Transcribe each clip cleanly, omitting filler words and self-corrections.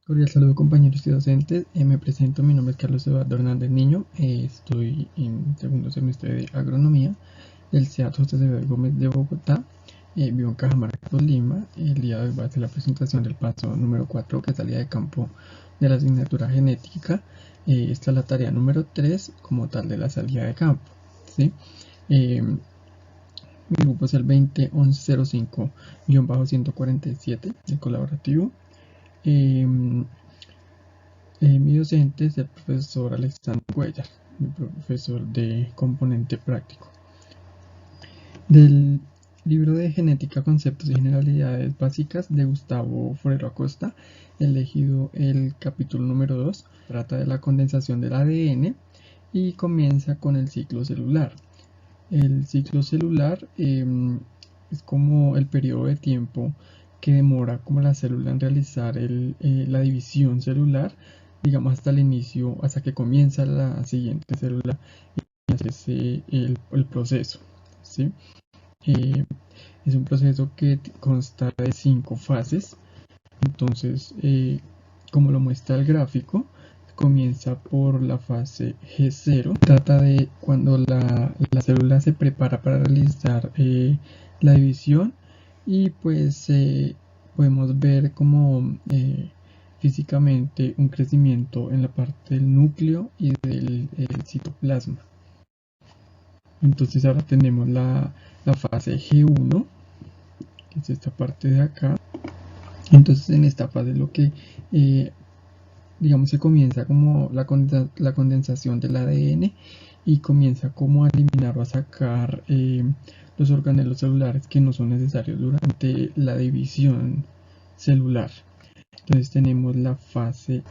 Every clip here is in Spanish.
Cordial saludo compañeros y docentes. Me presento, mi nombre es Carlos Eduardo Hernández Niño. Estoy en segundo semestre de agronomía del CEAT José Acevedo Gómez de Bogotá. Vivo en Cajamarca, Tolima. El día de hoy va a hacer la presentación del paso número 4, que es salida de campo de la asignatura genética. Esta es la tarea número 3 como tal de la salida de campo, ¿sí? Mi grupo es el 201105-147, el colaborativo. Mi docente es el profesor Alexander Cuellar, mi profesor de componente práctico. Del libro de Genética, Conceptos y Generalidades Básicas de Gustavo Forero Acosta, he elegido el capítulo número 2, trata de la condensación del ADN y comienza con el ciclo celular. El ciclo celular es como el periodo de tiempo que demora como la célula en realizar la división celular, digamos hasta el inicio, hasta que comienza la siguiente célula y hace el proceso, ¿sí? Es un proceso que consta de 5 fases. Entonces, como lo muestra el gráfico, comienza por la fase G0. Trata de cuando la célula se prepara para realizar la división, y pues podemos ver como físicamente un crecimiento en la parte del núcleo y del citoplasma. Entonces ahora tenemos la fase G1, que es esta parte de acá. Entonces en esta fase lo que digamos se comienza como la condensación del ADN, y comienza como a eliminar o a sacar los organelos celulares que no son necesarios durante la división celular. Entonces tenemos la fase.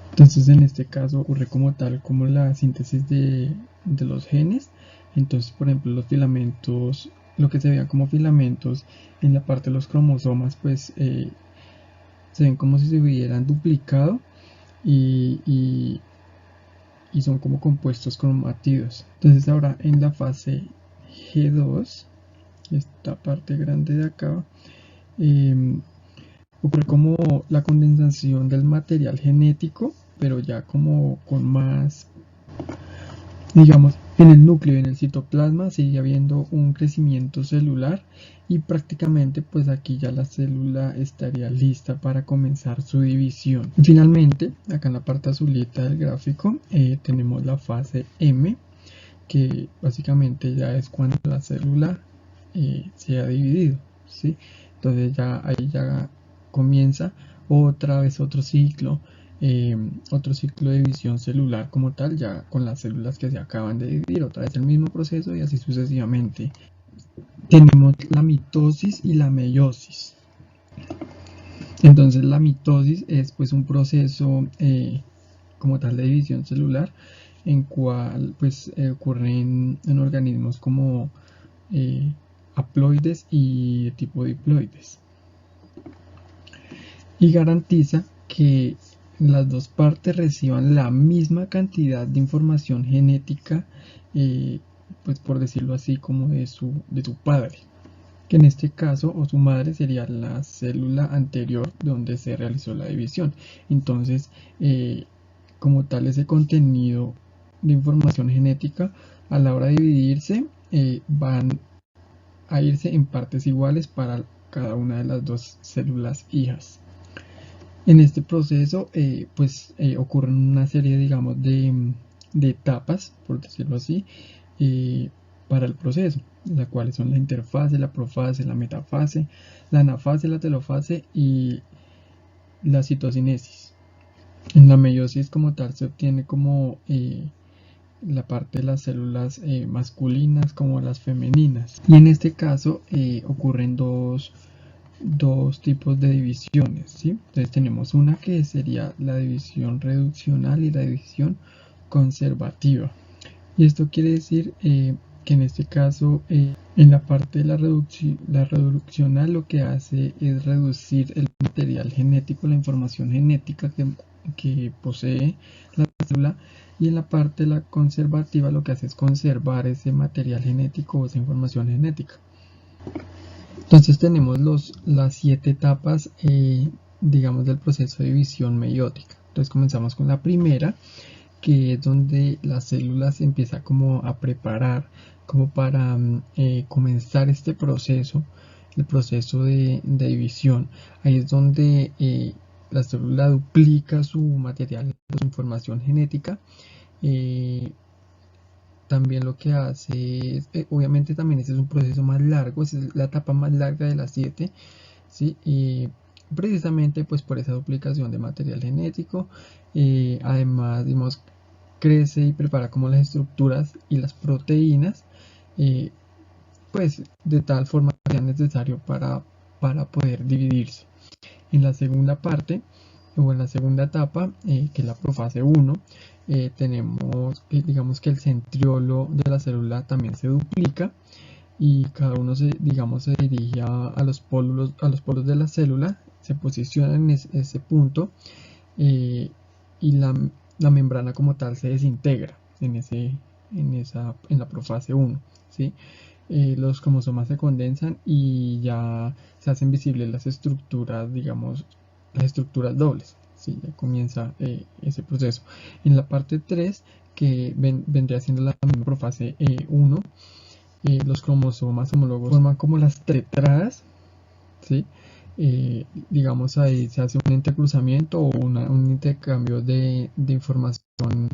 Entonces en este caso ocurre como tal como la síntesis de los genes. Entonces, por ejemplo, los filamentos, lo que se veía como filamentos en la parte de los cromosomas, pues se ven como si se hubieran duplicado y son como compuestos cromatidos. Entonces ahora en la fase G2, esta parte grande de acá, ocurre como la condensación del material genético, pero ya como con más, digamos, en el núcleo y en el citoplasma sigue habiendo un crecimiento celular, y prácticamente pues aquí ya la célula estaría lista para comenzar su división. Y finalmente, acá en la parte azulita del gráfico, tenemos la fase M, que básicamente ya es cuando la célula se ha dividido, ¿sí? Entonces ya ahí ya comienza otra vez otro ciclo de división celular como tal, ya con las células que se acaban de dividir, otra vez el mismo proceso y así sucesivamente. Tenemos la mitosis y la meiosis. Entonces la mitosis es pues un proceso como tal de división celular, en cual pues ocurren en organismos como haploides y de tipo diploides, y garantiza que las dos partes reciban la misma cantidad de información genética, pues por decirlo así, como de su padre, que en este caso o su madre sería la célula anterior donde se realizó la división. Entonces como tal, ese contenido de información genética a la hora de dividirse van a irse en partes iguales para cada una de las dos células hijas. En este proceso ocurren una serie, digamos, de etapas, por decirlo así, para el proceso, las cuales son la interfase, la profase, la metafase, la anafase, la telofase y la citocinesis. En la meiosis como tal se obtiene como la parte de las células masculinas como las femeninas, y en este caso ocurren dos tipos de divisiones, ¿sí? Entonces tenemos una que sería la división reduccional y la división conservativa, y esto quiere decir que en este caso en la parte de la reduccional lo que hace es reducir el material genético, la información genética que posee la célula, y en la parte de la conservativa lo que hace es conservar ese material genético o esa información genética. Entonces tenemos las 7 etapas digamos, del proceso de división meiótica. Entonces comenzamos con la primera, que es donde la célula se empieza como a preparar como para comenzar este proceso, el proceso de división. Ahí es donde la célula duplica su material, su información genética. También lo que hace es, obviamente también ese es un proceso más largo, esa es la etapa más larga de las 7, ¿sí? Y precisamente pues por esa duplicación de material genético, además digamos, crece y prepara como las estructuras y las proteínas, pues de tal forma que sea necesario para poder dividirse. En la segunda parte, o en la segunda etapa, que es la profase 1, tenemos, digamos que el centriolo de la célula también se duplica y cada uno se, digamos, se dirige a los polos de la célula, se posiciona en ese punto, y la membrana como tal se desintegra en la profase 1, ¿sí? Los cromosomas se condensan y ya se hacen visibles las estructuras, digamos, las estructuras dobles, ¿sí? Ya comienza ese proceso. En la parte 3, que vendría siendo la misma profase 1, los cromosomas homólogos forman como las tetradas, ¿sí? Digamos, ahí se hace un entrecruzamiento o un intercambio de información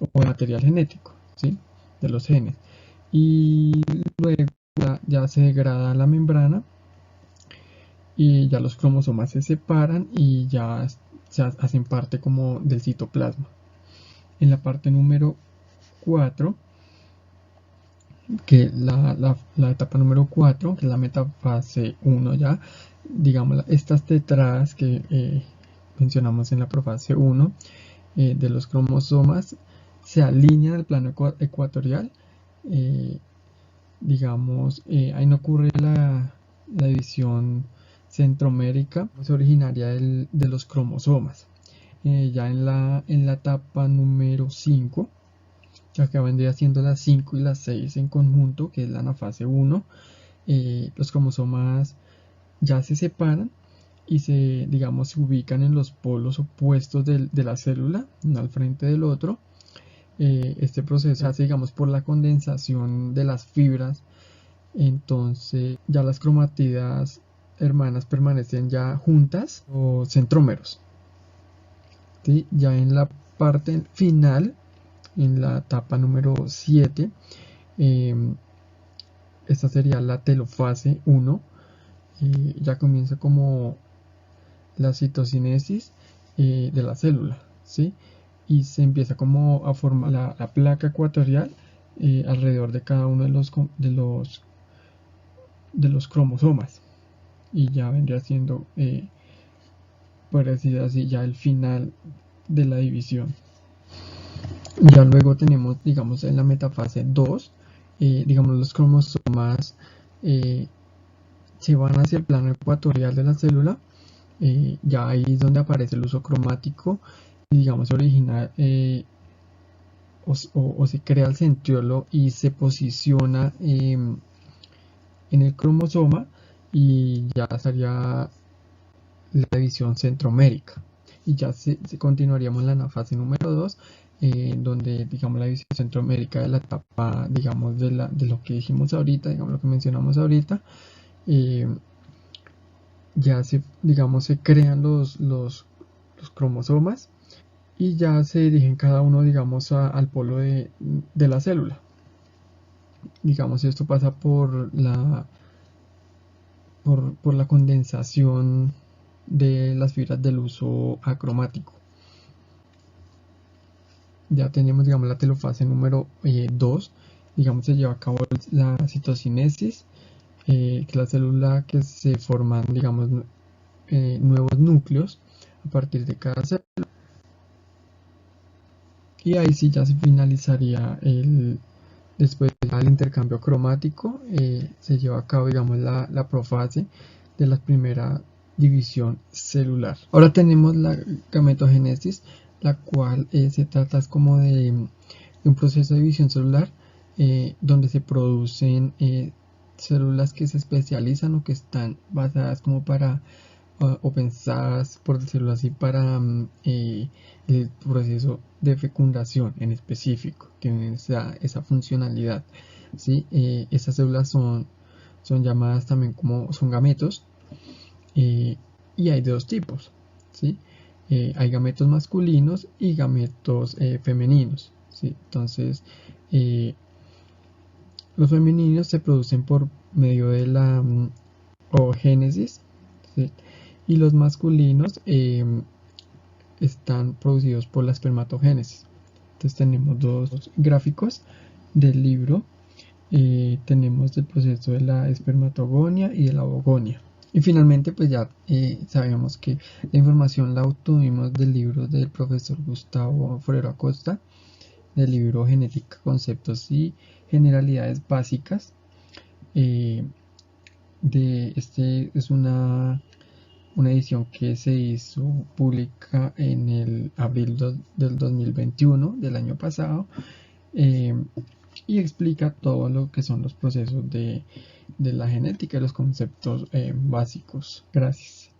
o material genético, ¿sí? De los genes. Y luego ya se degrada la membrana y ya los cromosomas se separan y ya se hacen parte como del citoplasma. En la parte número 4, que la etapa número 4, que es la metafase 1 ya, digamos, estas tetradas que mencionamos en la profase 1 de los cromosomas se alinean al plano ecuatorial. Digamos, ahí no ocurre la división centromérica, es originaria de los cromosomas. Ya en la etapa número 5, ya que vendría siendo las 5 y las 6 en conjunto, que es la anafase 1, los cromosomas ya se separan y digamos, se ubican en los polos opuestos de la célula, uno al frente del otro. Este proceso se hace, digamos, por la condensación de las fibras. Entonces ya las cromatidas hermanas permanecen ya juntas o centrómeros, ¿sí? Ya en la parte final, en la etapa número 7, esta sería la telofase 1, ya comienza como la citocinesis de la célula, ¿sí? Y se empieza como a formar la placa ecuatorial alrededor de cada uno de los cromosomas, y ya vendría siendo, por decir así, ya el final de la división. Ya luego tenemos, digamos, en la metafase 2, digamos, los cromosomas se van hacia el plano ecuatorial de la célula. Ya ahí es donde aparece el uso cromático y, digamos, original, o se crea el centriolo y se posiciona en el cromosoma, y ya estaría la división centromérica. Y ya continuaríamos en la fase número 2, donde, digamos, la división centromérica de la etapa, digamos, de lo que dijimos ahorita, digamos, lo que mencionamos ahorita, ya digamos, se crean los cromosomas y ya se dirigen cada uno, digamos, al polo de la célula. Digamos, esto pasa por por la condensación de las fibras del uso acromático. Ya tenemos, digamos, la telofase número 2, digamos, se lleva a cabo la citocinesis, que es la célula que se forman, digamos, nuevos núcleos a partir de cada célula. Y ahí sí ya se finalizaría después del intercambio cromático, se lleva a cabo, digamos, la profase de la primera división celular. Ahora tenemos la gametogénesis, la cual se trata como de un proceso de división celular, donde se producen células que se especializan o que están basadas como para o pensadas, por decirlo así, para el proceso de fecundación en específico, tienen esa funcionalidad, ¿sí? Estas células son llamadas también como son gametos, y hay de dos tipos, ¿sí? Hay gametos masculinos y gametos femeninos, ¿sí? Entonces, los femeninos se producen por medio de la oogénesis, ¿sí? Y los masculinos están producidos por la espermatogénesis. Entonces tenemos dos gráficos del libro. Tenemos el proceso de la espermatogonia y de la oogonia. Y finalmente, pues ya sabemos que la información la obtuvimos del libro del profesor Gustavo Forero Acosta, del libro Genética, Conceptos y Generalidades Básicas. Este es una edición que se hizo pública en el abril del 2021, del año pasado, eh, y explica todo lo que son los procesos de la genética y los conceptos básicos. Gracias.